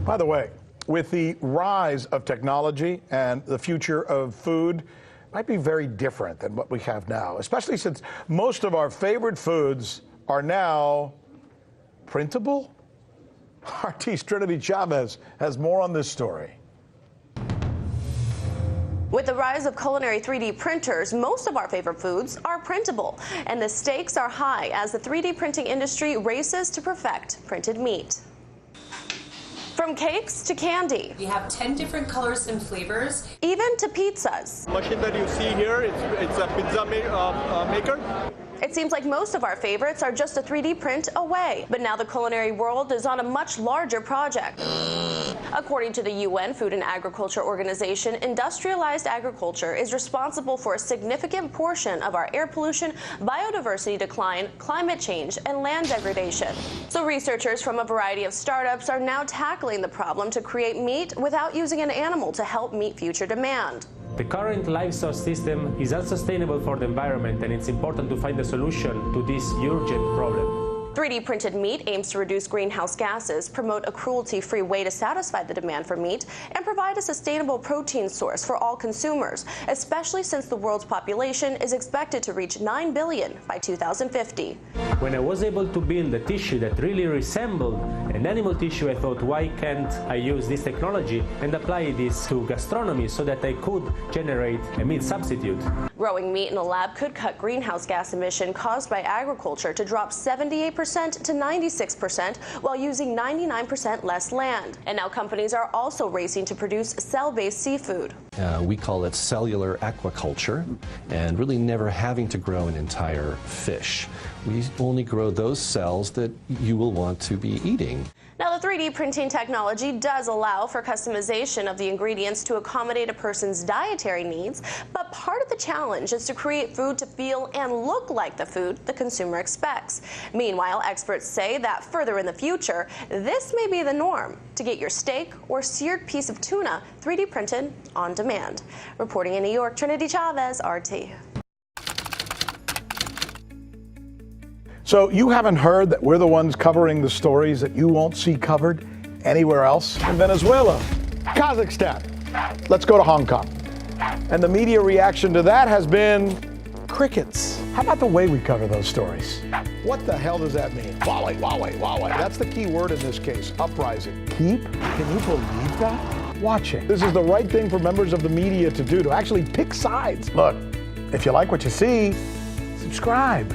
By the way, with the rise of technology and the future of food, might be very different than what we have now, especially since most of our favorite foods are now printable. RT's Trinity Chavez has more on this story. With the rise of culinary 3D printers, most of our favorite foods are printable, and the stakes are high as the 3D printing industry races to perfect printed meat. From cakes to candy. We have 10 different colors and flavors. Even to pizzas. The machine that you see here, it's a pizza maker. It seems like most of our favorites are just a 3D print away, but now the culinary world is on a much larger project. According to the UN Food and Agriculture Organization, industrialized agriculture is responsible for a significant portion of our air pollution, biodiversity decline, climate change, and land degradation. So researchers from a variety of startups are now tackling the problem to create meat without using an animal to help meet future demand. The current livestock system is unsustainable for the environment, and it's important to find a solution to this urgent problem. 3D printed meat aims to reduce greenhouse gases, promote a cruelty-free way to satisfy the demand for meat, and provide a sustainable protein source for all consumers, especially since the world's population is expected to reach 9 billion by 2050. When I was able to build a tissue that really resembled an animal tissue, I thought, why can't I use this technology and apply this to gastronomy so that I could generate a meat substitute? Growing meat in a lab could cut greenhouse gas emission caused by agriculture to drop 78% to 96% while using 99% less land. And now companies are also racing to produce cell-based seafood. We call it cellular aquaculture, and really never having to grow an entire fish. We only grow those cells that you will want to be eating. Now, the 3D printing technology does allow for customization of the ingredients to accommodate a person's dietary needs, but part of the challenge is to create food to feel and look like the food the consumer expects. Meanwhile, experts say that further in the future, this may be the norm, to get your steak or seared piece of tuna 3D printed on demand. Reporting in New York, Trinity Chavez, RT. So you haven't heard that we're the ones covering the stories that you won't see covered anywhere else? In Venezuela, Kazakhstan, let's go to Hong Kong. And the media reaction to that has been crickets. How about the way we cover those stories? What the hell does that mean? Wale, wale, wale. That's the key word in this case, uprising. Keep? Can you believe that? Watching. This is the right thing for members of the media to do, to actually pick sides. Look, if you like what you see, subscribe.